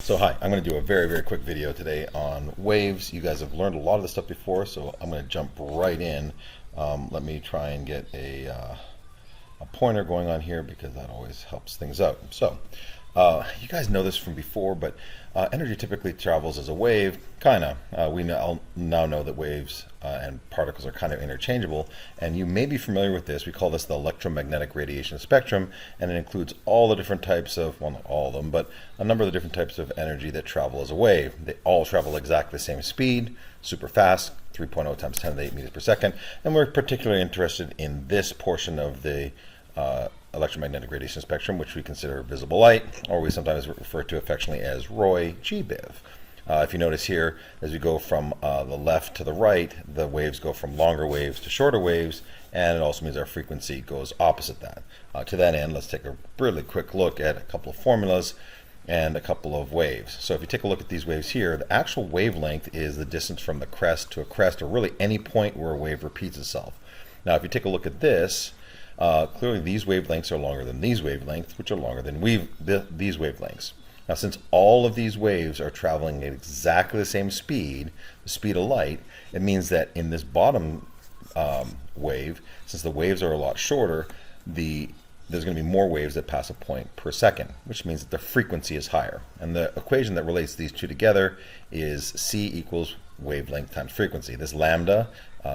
So hi, I'm going to do a very quick video today on waves. You guys have learned a lot of this stuff before, so I'm going to jump right in. Let me try and get a pointer going on here because that always helps things out. So you guys know this from before, but energy typically travels as a wave, we now know that waves and particles are kind of interchangeable, and you may be familiar with this. We call this the electromagnetic radiation spectrum, and it includes all the different types of, well, not all of them, but a number of the different types of energy that travel as a wave. They all travel exactly the same speed, super fast, 3.0 times 10 to the 8 meters per second, and we're particularly interested in this portion of the electromagnetic radiation spectrum, which we consider visible light, or we sometimes refer to affectionately as Roy G-biv. If you notice here, as we go from the left to the right, the waves go from longer waves to shorter waves, and it also means our frequency goes opposite that. To that end, let's take a really quick look at a couple of formulas and a couple of waves. So if you take a look at these waves here, the actual wavelength is the distance from the crest to a crest, or really any point where a wave repeats itself. Now if you take a look at this, clearly these wavelengths are longer than these wavelengths, which are longer than these wavelengths. Now since all of these waves are traveling at exactly the same speed, the speed of light, it means that in this bottom wave, since the waves are a lot shorter, there's going to be more waves that pass a point per second, which means that the frequency is higher. And the equation that relates these two together is C equals wavelength times frequency. This lambda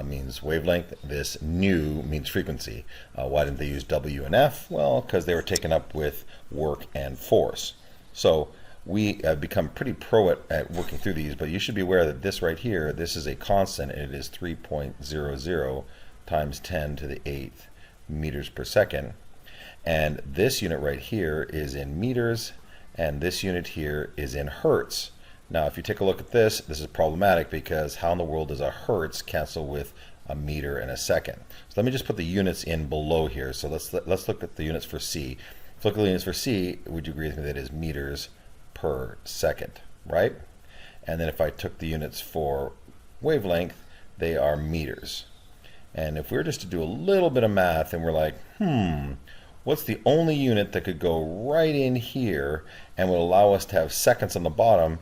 means wavelength, this nu means frequency. Why didn't they use W and F? Well, because they were taken up with work and force. So we have become pretty pro at working through these, but you should be aware that this right here, this is a constant, and it is 3.00 times 10 to the 8th meters per second. And this unit right here is in meters, and this unit here is in hertz. Now if you take a look at this, this is problematic because how in the world does a hertz cancel with a meter and a second? So let me just put the units in below here. So let's look at the units for C. If you look at the units for C, would you agree with me that it is meters per second, right? And then if I took the units for wavelength, they are meters. And if we were just to do a little bit of math and we're like, what's the only unit that could go right in here and would allow us to have seconds on the bottom?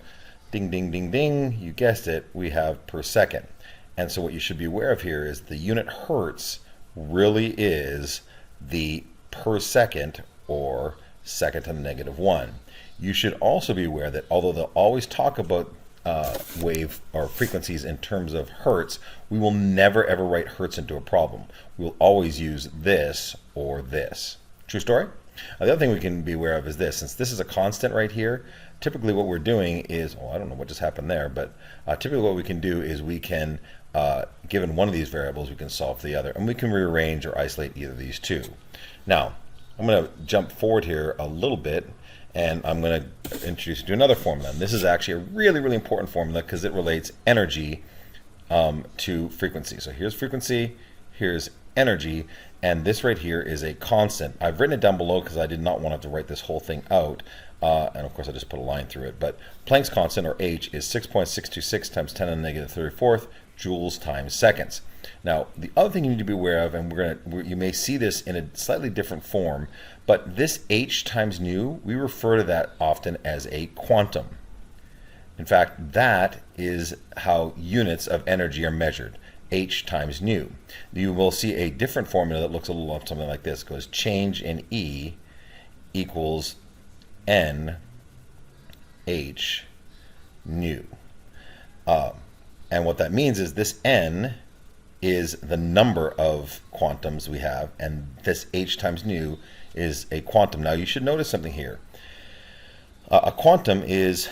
Ding, ding, ding, ding, you guessed it, we have per second. And so what you should be aware of here is the unit hertz really is the per second, or second to the -1. You should also be aware that although they'll always talk about wave or frequencies in terms of hertz, we will never ever write hertz into a problem. We'll always use this or this. True story? The other thing we can be aware of is this. Since this is a constant right here, typically what we're doing is, oh, I don't know what just happened there, but typically what we can do is we can, given one of these variables, we can solve the other, and we can rearrange or isolate either of these two. Now, I'm going to jump forward here a little bit, and I'm going to introduce you to another formula. And this is actually a really important formula because it relates energy to frequency. So here's frequency, here's energy, and this right here is a constant. I've written it down below because I did not want to write this whole thing out, and of course I just put a line through it. But Planck's constant, or H, is 6.626 times 10 to the -34th joules times seconds. Now the other thing you need to be aware of, and you may see this in a slightly different form, but this H times nu, we refer to that often as a quantum. In fact, that is how units of energy are measured. H times nu. You will see a different formula that looks a little something like this. It goes change in E equals N H nu. And what that means is this N is the number of quantums we have, and this H times nu is a quantum. Now you should notice something here. A quantum is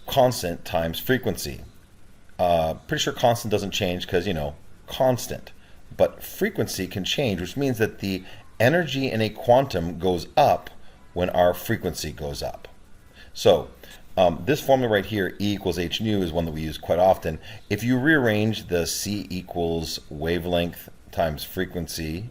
constant times frequency. Pretty sure constant doesn't change because, constant. But frequency can change, which means that the energy in a quantum goes up when our frequency goes up. So this formula right here, E equals H nu, is one that we use quite often. If you rearrange the C equals wavelength times frequency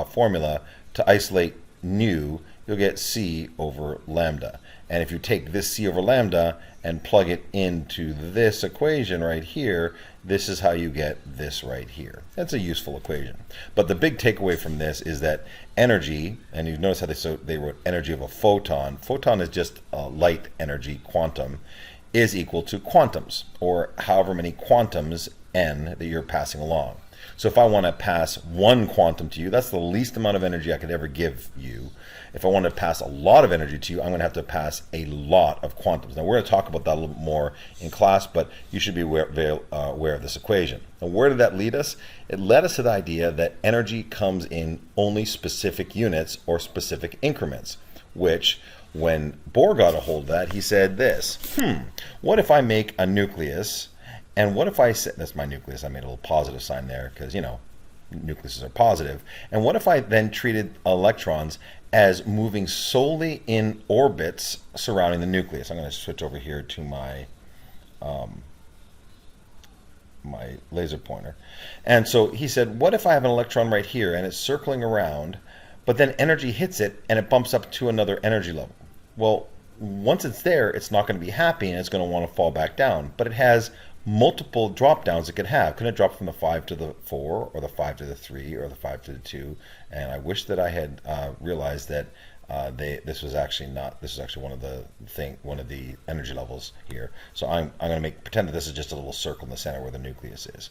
formula to isolate nu, you'll get c over lambda. And if you take this c over lambda and plug it into this equation right here, this is how you get this right here. That's a useful equation. But the big takeaway from this is that energy, and you notice how they wrote energy of a photon. Photon is just light energy, quantum, is equal to quantums, or however many quantums n that you're passing along. So if I want to pass one quantum to you, that's the least amount of energy I could ever give you. If I want to pass a lot of energy to you, I'm going to have to pass a lot of quantums. Now, we're going to talk about that a little bit more in class, but you should be aware of this equation. And where did that lead us? It led us to the idea that energy comes in only specific units or specific increments, which, when Bohr got a hold of that, he said this, what if I make a nucleus, and what if I say, that's my nucleus, I made a little positive sign there because, you know, nucleuses are positive, and what if I then treated electrons as moving solely in orbits surrounding the nucleus? I'm going to switch over here to my my laser pointer. And so he said, what if I have an electron right here and it's circling around, but then energy hits it and it bumps up to another energy level? Well, once it's there, it's not going to be happy and it's going to want to fall back down, but it has multiple drop downs it could have. Could it drop from the 5 to the 4, or the 5 to the 3, or the 5 to the 2? And I wish that I had realized that this was actually one of the energy levels here. So I'm going to pretend that this is just a little circle in the center where the nucleus is.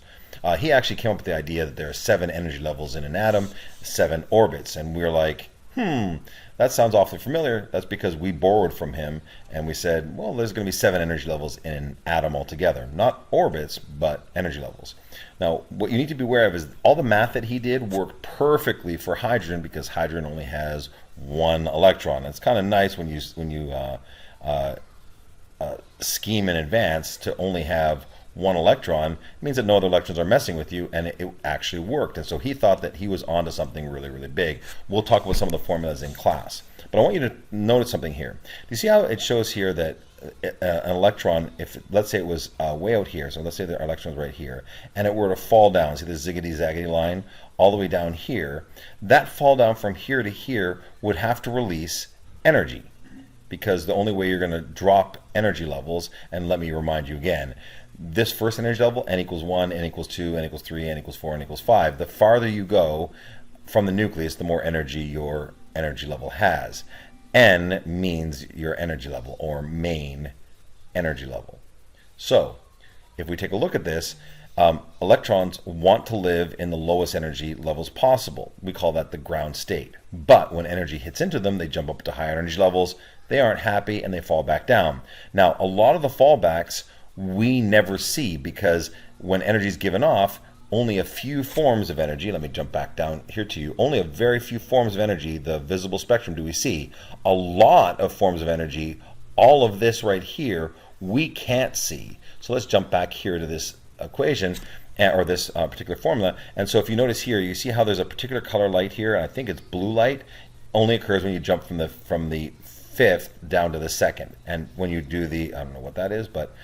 He actually came up with the idea that there are 7 energy levels in an atom, 7 orbits, and we're like, that sounds awfully familiar. That's because we borrowed from him and we said, well, there's going to be 7 energy levels in an atom altogether. Not orbits, but energy levels. Now, what you need to be aware of is all the math that he did worked perfectly for hydrogen, because hydrogen only has 1 electron. It's kind of nice when you scheme in advance to only have 1 electron. It means that no other electrons are messing with you, and it actually worked. And so he thought that he was onto something really, really big. We'll talk about some of the formulas in class. But I want you to notice something here. Do you see how it shows here that an electron, if let's say it was way out here, so let's say the electron is right here, and it were to fall down, see the ziggity-zaggity line, all the way down here, that fall down from here to here would have to release energy, because the only way you're going to drop energy levels, and let me remind you again, this first energy level, n equals 1, n equals 2, n equals 3, n equals 4, n equals 5, the farther you go from the nucleus, the more energy your energy level has. N means your energy level, or main energy level. So, if we take a look at this, electrons want to live in the lowest energy levels possible. We call that the ground state. But when energy hits into them, they jump up to higher energy levels, they aren't happy, and they fall back down. Now, a lot of the fallbacks we never see, because when energy is given off, only a few forms of energy, let me jump back down here to you, only a very few forms of energy, the visible spectrum, do we see. A lot of forms of energy, all of this right here, we can't see. So let's jump back here to this equation, or this particular formula. And so if you notice here, you see how there's a particular color light here, and I think it's blue light, only occurs when you jump from the 5th down to the 2nd. And when you do the, I don't know what that is, but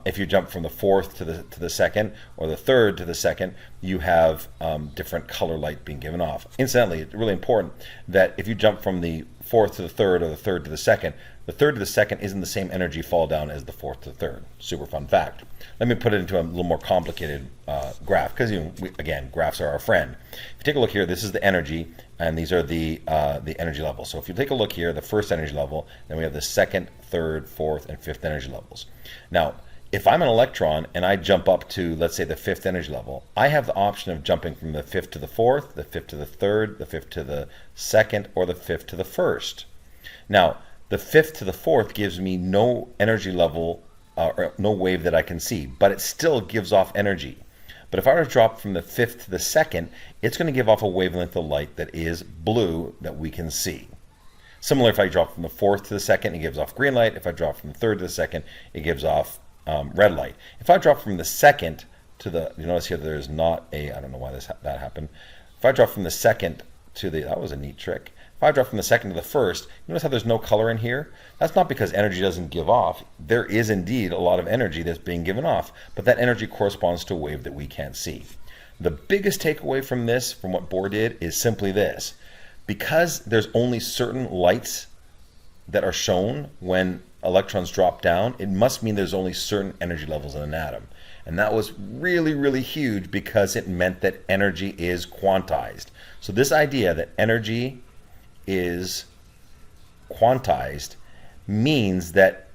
if you jump from the 4th to the 2nd, or the 3rd to the 2nd, you have different color light being given off. Incidentally, it's really important that if you jump from the 4th to the 3rd, or the 3rd to the 2nd, the 3rd to the 2nd isn't the same energy fall down as the 4th to the 3rd. Super fun fact. Let me put it into a little more complicated graph, because again, graphs are our friend. If you take a look here, this is the energy, and these are the energy levels. So if you take a look here, the first energy level, then we have the 2nd, 3rd, 4th, and 5th energy levels. Now, if I'm an electron and I jump up to, let's say, the 5th energy level, I have the option of jumping from the 5th to the 4th, the 5th to the 3rd, the 5th to the 2nd, or the 5th to the 1st. Now, the 5th to the 4th gives me no energy level, or no wave that I can see, but it still gives off energy. But if I were to drop from the 5th to the 2nd, it's going to give off a wavelength of light that is blue that we can see. Similar, if I drop from the 4th to the 2nd, it gives off green light. If I drop from the 3rd to the 2nd, it gives off red light. If I drop from the 2nd to the, you notice here there's not a, I don't know why that happened. If I drop from the 2nd to the, that was a neat trick. If I drop from the 2nd to the 1st, you notice how there's no color in here? That's not because energy doesn't give off. There is indeed a lot of energy that's being given off, but that energy corresponds to a wave that we can't see. The biggest takeaway from this, from what Bohr did, is simply this. because there's only certain lights that are shown when electrons drop down, it must mean there's only certain energy levels in an atom. And that was really, really huge because it meant that energy is quantized. So this idea that energy is quantized means that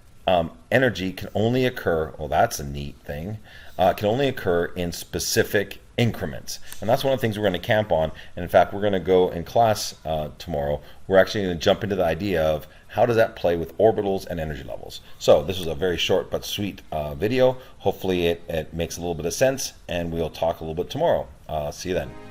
energy can only occur, well, that's a neat thing, can only occur in specific increments. And that's one of the things we're going to camp on. And in fact, we're going to go in class tomorrow. We're actually going to jump into the idea of how does that play with orbitals and energy levels. So this was a very short but sweet video. Hopefully it makes a little bit of sense, and we'll talk a little bit tomorrow. See you then.